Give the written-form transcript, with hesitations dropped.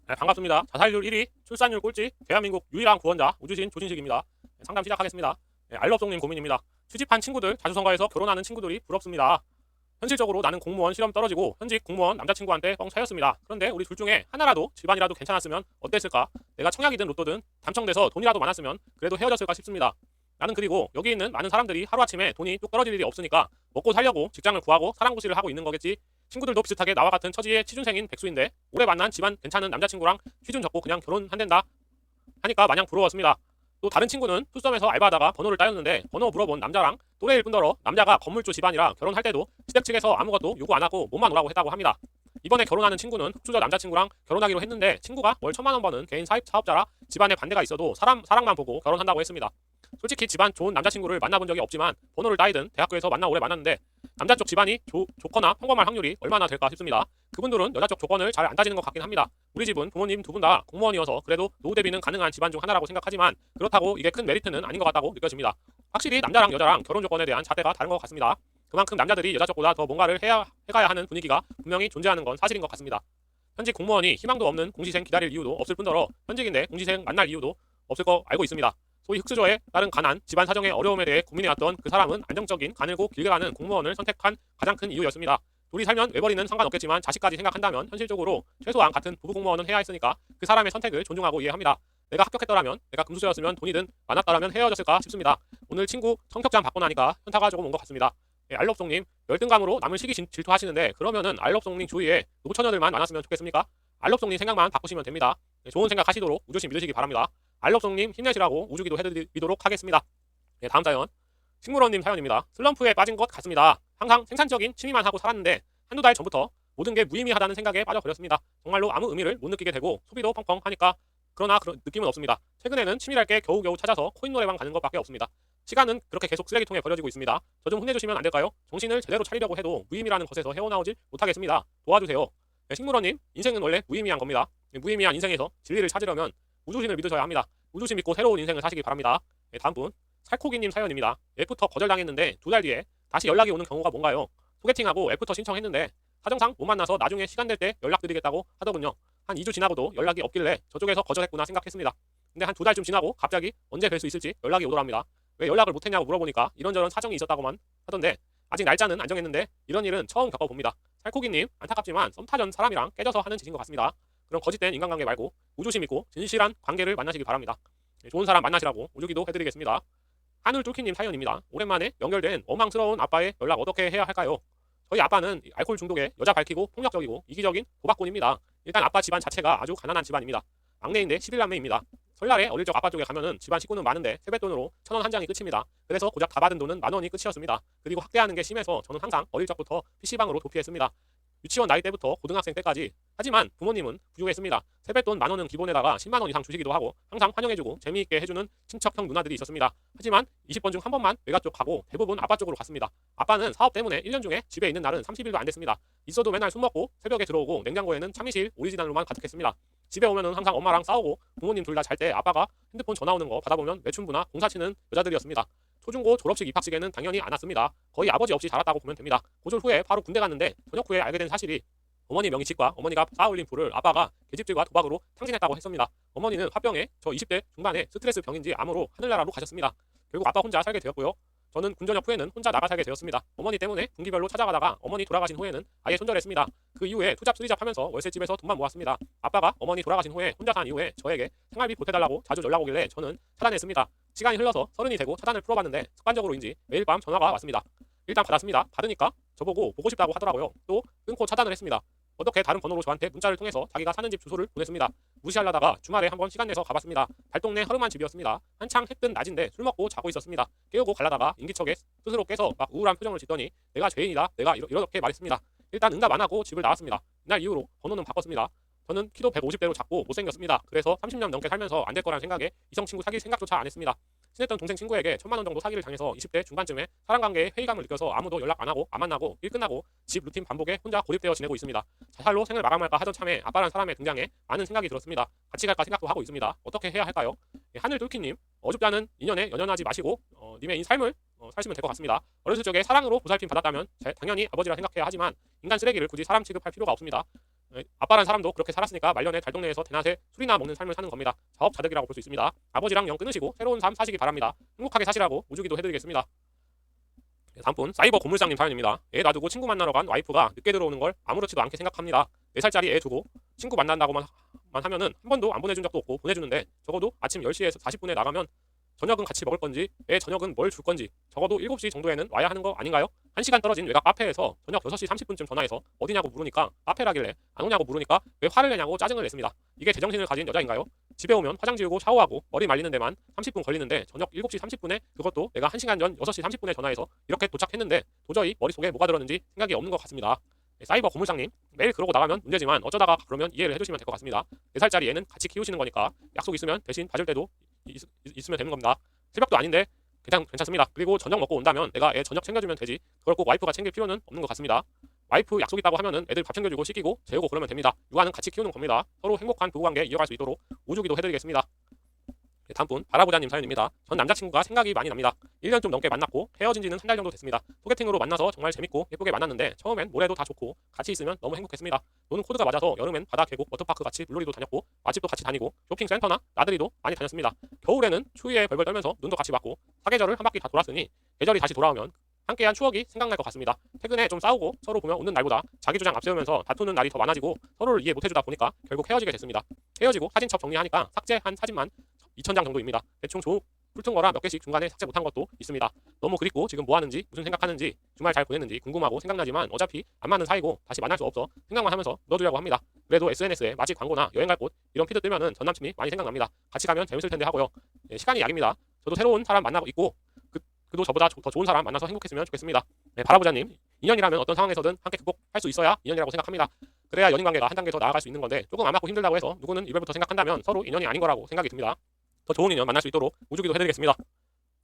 네, 반갑습니다. 자살률 1위, 출산율 꼴찌, 대한민국 유일한 구원자 우주신 조진식입니다. 네, 상담 시작하겠습니다. 네, 알럽송님 고민입니다. 취직한 친구들, 자주성가해서 결혼하는 친구들이 부럽습니다. 현실적으로 나는 공무원 시험 떨어지고 현직 공무원 남자친구한테 뻥 차였습니다. 그런데 우리 둘 중에 하나라도 집안이라도 괜찮았으면 어땠을까? 내가 청약이든 로또든 당첨돼서 돈이라도 많았으면 그래도 헤어졌을까 싶습니다. 나는 그리고 여기 있는 많은 사람들이 하루아침에 돈이 뚝 떨어질 일이 없으니까 먹고 살려고 직장을 구하고 사랑구실을 하고 있는 거겠지. 친구들도 비슷하게 나와 같은 처지의 취준생인 백수인데 오래 만난 집안 괜찮은 남자친구랑 취준 접고 그냥 결혼한댄다 하니까 마냥 부러웠습니다. 또 다른 친구는 투썸에서 알바하다가 번호를 따였는데 번호 물어본 남자랑 또래일 뿐더러 남자가 건물주 집안이라 결혼할 때도 시댁 측에서 아무것도 요구 안 하고 몸만 오라고 했다고 합니다. 이번에 결혼하는 친구는 흑수저 남자친구랑 결혼하기로 했는데 친구가 월 1,000만 원 버는 개인 사업자라 집안에 반대가 있어도 사랑만 보고 결혼한다고 했습니다. 솔직히 집안 좋은 남자친구를 만나본 적이 없지만 번호를 따이든 대학교에서 만나 오래 만났는데 남자 쪽 집안이 좋거나 평범할 확률이 얼마나 될까 싶습니다. 그분들은 여자 쪽 조건을 잘 안 따지는 것 같긴 합니다. 우리 집은 부모님 두 분 다 공무원이어서 그래도 노후 대비는 가능한 집안 중 하나라고 생각하지만 그렇다고 이게 큰 메리트는 아닌 것 같다고 느껴집니다. 확실히 남자랑 여자랑 결혼 조건에 대한 잣대가 다른 것 같습니다. 그만큼 남자들이 여자 쪽보다 더 뭔가를 해가야 하는 분위기가 분명히 존재하는 건 사실인 것 같습니다. 현직 공무원이 희망도 없는 공시생 기다릴 이유도 없을 뿐더러 현직인데 공시생 만날 이유도 없을 거 알고 있습니다. 소위 흑수저에 따른 가난, 집안 사정의 어려움에 대해 고민해왔던 그 사람은 안정적인, 가늘고 길게 가는 공무원을 선택한 가장 큰 이유였습니다. 둘이 살면 외벌이는 상관없겠지만 자식까지 생각한다면 현실적으로 최소한 같은 부부 공무원은 해야 했으니까 그 사람의 선택을 존중하고 이해합니다. 내가 합격했더라면, 내가 금수저였으면 돈이든 많았더라면 헤어졌을까 싶습니다. 오늘 친구 성격장 받고 나니까 현타가 조금 온 것 같습니다. 예, 알럽송님, 열등감으로 남을 시기 질투하시는데 그러면은 알럽송님 주위에 노처녀들만 많았으면 좋겠습니까? 알럽송님 생각만 바꾸시면 됩니다. 예, 좋은 생각 하시도록 우주신 믿으시기 바랍니다. 알럽송님 힘내시라고 우주기도 해드리도록 하겠습니다. 네, 다음 사연. 식물원님 사연입니다. 슬럼프에 빠진 것 같습니다. 항상 생산적인 취미만 하고 살았는데 한두 달 전부터 모든 게 무의미하다는 생각에 빠져버렸습니다. 정말로 아무 의미를 못 느끼게 되고 소비도 펑펑하니까 그러나 그런 느낌은 없습니다. 최근에는 취미랄 게 겨우겨우 찾아서 코인 노래방 가는 것밖에 없습니다. 시간은 그렇게 계속 쓰레기통에 버려지고 있습니다. 저 좀 혼내주시면 안 될까요? 정신을 제대로 차리려고 해도 무의미라는 것에서 헤어나오질 못하겠습니다. 도와주세요. 네, 식물원님, 인생은 원래 무의미한 겁니다. 무의미한 인생에서 진리를 찾으려면 우주신을 믿으셔야 합니다. 우주신 믿고 새로운 인생을 사시기 바랍니다. 네, 다음 분 살코기님 사연입니다. 애프터 거절당했는데 2달 뒤에 다시 연락이 오는 경우가 뭔가요? 소개팅하고 애프터 신청했는데 사정상 못 만나서 나중에 시간 될 때 연락드리겠다고 하더군요. 한 2주 지나고도 연락이 없길래 저쪽에서 거절했구나 생각했습니다. 근데 한 2달쯤 지나고 갑자기 언제 뵐 수 있을지 연락이 오더랍니다. 왜 연락을 못했냐고 물어보니까 이런저런 사정이 있었다고만 하던데 아직 날짜는 안 정했는데 이런 일은 처음 겪어봅니다. 살코기님, 안타깝지만 썸 타전 사람이랑 깨져서 하는 짓인 것 같습니다. 그럼 거짓된 인간관계 말고 우주심 있고 진실한 관계를 만나시길 바랍니다. 좋은 사람 만나시라고 우주기도 해드리겠습니다. 하늘뚫기님 사연입니다. 오랜만에 연결된 원망스러운 아빠의 연락 어떻게 해야 할까요? 저희 아빠는 알코올 중독에 여자 밝히고 폭력적이고 이기적인 도박꾼입니다. 일단 아빠 집안 자체가 아주 가난한 집안입니다. 막내인데 11남매입니다. 설날에 어릴 적 아빠 쪽에 가면은 집안 식구는 많은데 세뱃돈으로 1,000원 한 장이 끝입니다. 그래서 고작 다 받은 돈은 10,000원이 끝이었습니다. 그리고 학대하는 게 심해서 저는 항상 어릴 적부터 PC방으로 도피했습니다. 유치원 나이 때부터 고등학생 때까지. 하지만 부모님은 부유했습니다. 세뱃돈 10,000원은 기본에다가 100,000원 이상 주시기도 하고 항상 환영해주고 재미있게 해주는 친척형 누나들이 있었습니다. 하지만 20번 중 한 번만 외가 쪽 가고 대부분 아빠 쪽으로 갔습니다. 아빠는 사업 때문에 1년 중에 집에 있는 날은 30일도 안 됐습니다. 있어도 맨날 술 먹고 새벽에 들어오고 냉장고에는 참이슬 오리지널로만 가득했습니다. 집에 오면은 항상 엄마랑 싸우고 부모님 둘 다 잘 때 아빠가 핸드폰 전화 오는 거 받아보면 매춘부나 공사치는 여자들이었습니다. 초중고 졸업식 입학식에는 당연히 안 왔습니다. 거의 아버지 없이 자랐다고 보면 됩니다. 고졸 후에 바로 군대 갔는데 전역 후에 알게 된 사실이 어머니 명의치과 어머니가 쌓아올린 부를 아빠가 계집질과 도박으로 탕진했다고 했습니다. 어머니는 화병에 저 20대 중반에 스트레스 병인지 암으로 하늘나라로 가셨습니다. 결국 아빠 혼자 살게 되었고요. 저는 군 전역 후에는 혼자 나가 살게 되었습니다. 어머니 때문에 분기별로 찾아가다가 어머니 돌아가신 후에는 아예 손절했습니다. 그 이후에 투잡 쓰리잡 하면서 월세집에서 돈만 모았습니다. 아빠가 어머니 돌아가신 후에 혼자 산 이후에 저에게 생활비 보태달라고 자주 연락 오길래 저는 차단했습니다. 시간이 흘러서 30이 되고 차단을 풀어봤는데 습관적으로인지 매일 밤 전화가 왔습니다. 일단 받았습니다. 받으니까 저보고 보고 싶다고 하더라고요. 또 끊고 차단을 했습니다. 어떻게 다른 번호로 저한테 문자를 통해서 자기가 사는 집 주소를 보냈습니다. 무시하려다가 주말에 한번 시간 내서 가봤습니다. 달동네 허름한 집이었습니다. 한창 해 뜬 낮인데 술 먹고 자고 있었습니다. 깨우고 가려다가 인기척에 스스로 깨서 막 우울한 표정을 짓더니 내가 죄인이다. 내가 이렇게 말했습니다. 일단 응답 안 하고 집을 나왔습니다. 이날 이후로 번호는 바꿨습니다. 저는 키도 150대로 작고 못생겼습니다. 그래서 30년 넘게 살면서 안 될 거란 생각에 이성 친구 사귈 생각조차 안 했습니다. 친했던 동생 친구에게 1,000만 원 정도 사기를 당해서 20대 중반쯤에 사랑관계에 회의감을 느껴서 아무도 연락 안 하고 안 만나고 일 끝나고 집 루틴 반복에 혼자 고립되어 지내고 있습니다. 자살로 생을 마감할까 하던 참에 아빠란 사람의 등장에 많은 생각이 들었습니다. 같이 갈까 생각도 하고 있습니다. 어떻게 해야 할까요? 하늘 뚫기님, 어줍다는 인연에 연연하지 마시고 님의 삶을 사시면 될 것 같습니다. 어렸을 적에 사랑으로 보살핌 받았다면 당연히 아버지라 생각해야 하지만 인간 쓰레기를 굳이 사람 취급할 필요가 없습니다. 아빠란 사람도 그렇게 살았으니까 말년에 달동네에서 대낮에 술이나 먹는 삶을 사는 겁니다. 자업자득이라고 볼 수 있습니다. 아버지랑 영 끊으시고 새로운 삶 사시기 바랍니다. 행복하게 사시라고 우주기도 해드리겠습니다. 다음 분 사이버 고물상님 사연입니다. 애 놔두고 친구 만나러 간 와이프가 늦게 들어오는 걸 아무렇지도 않게 생각합니다. 4살짜리 애 두고 친구 만난다고만 하면은 한 번도 안 보내준 적도 없고 보내주는데 적어도 아침 10시에서 40분에 나가면 저녁은 같이 먹을 건지 애 저녁은 뭘 줄 건지 적어도 7시 정도에는 와야 하는 거 아닌가요? 1시간 떨어진 외곽 카페에서 저녁 6시 30분쯤 전화해서 어디냐고 물으니까 카페라길래 안 오냐고 물으니까 왜 화를 내냐고 짜증을 냈습니다. 이게 제정신을 가진 여자인가요? 집에 오면 화장 지우고 샤워하고 머리 말리는 데만 30분 걸리는데 저녁 7시 30분에 그것도 내가 1시간 전 6시 30분에 전화해서 이렇게 도착했는데 도저히 머릿속에 뭐가 들었는지 생각이 없는 것 같습니다. 사이버 고물상님 매일 그러고 나가면 문제지만 어쩌다가 그러면 이해를 해주시면 될 것 같습니다. 4살짜리 애는 같이 키우시는 거니까 약속 있으면 대신 봐줄 때도 있으면 되는 겁니다. 새벽도 아닌데 괜찮습니다. 그리고 저녁 먹고 온다면 내가 애 저녁 챙겨주면 되지 그걸 꼭 와이프가 챙길 필요는 없는 것 같습니다. 와이프 약속 있다고 하면은 애들 밥 챙겨주고 씻기고 재우고 그러면 됩니다. 육아는 같이 키우는 겁니다. 서로 행복한 부부관계 이어갈 수 있도록 우주기도 해드리겠습니다. 다음 분 바라보자님 사연입니다. 전 남자친구가 생각이 많이 납니다. 1년 좀 넘게 만났고 헤어진 지는 한 달 정도 됐습니다. 소개팅으로 만나서 정말 재밌고 예쁘게 만났는데 처음엔 뭐래도 다 좋고 같이 있으면 너무 행복했습니다. 노는 코드가 맞아서 여름엔 바다 계곡 워터파크 같이 물놀이도 다녔고 맛집도 같이 다니고 쇼핑센터나 나들이도 많이 다녔습니다. 겨울에는 추위에 벌벌 떨면서 눈도 같이 맞고 사계절을 한 바퀴 다 돌았으니 계절이 다시 돌아오면 함께한 추억이 생각날 것 같습니다. 최근에 좀 싸우고 서로 보면 웃는 날보다 자기 주장 앞세우면서 다투는 날이 더 많아지고 서로를 이해 못해주다 보니까 결국 헤어지게 됐습니다. 헤어지고 사진첩 정리하니까 삭제한 사진만 2,000장 정도입니다. 대충 훑은 거라 몇 개씩 중간에 삭제 못한 것도 있습니다. 너무 그립고 지금 뭐 하는지 무슨 생각하는지 주말 잘 보냈는지 궁금하고 생각나지만 어차피 안 맞는 사이고 다시 만날 수 없어 생각만 하면서 넣어두려고 합니다. 그래도 SNS에 맛집 광고나 여행 갈 곳 이런 피드 뜨면은 전 남친이 많이 생각납니다. 같이 가면 재밌을 텐데 하고요. 시간이 약입니다. 저도 새로운 사람 만나고 있고 그도 저보다 더 좋은 사람 만나서 행복했으면 좋겠습니다. 바라보자님, 인연이라면 어떤 상황에서든 함께 극복할 수 있어야 인연이라고 생각합니다. 그래야 연인 관계가 한 단계 더 나아갈 수 있는 건데 조금 안 맞고 힘들다고 해서 누구는 이별부터 생각한다면 서로 인연이 아닌 거라고 생각이 듭니다. 더 좋은 인연 만날 수 있도록 우주기도 해드리겠습니다.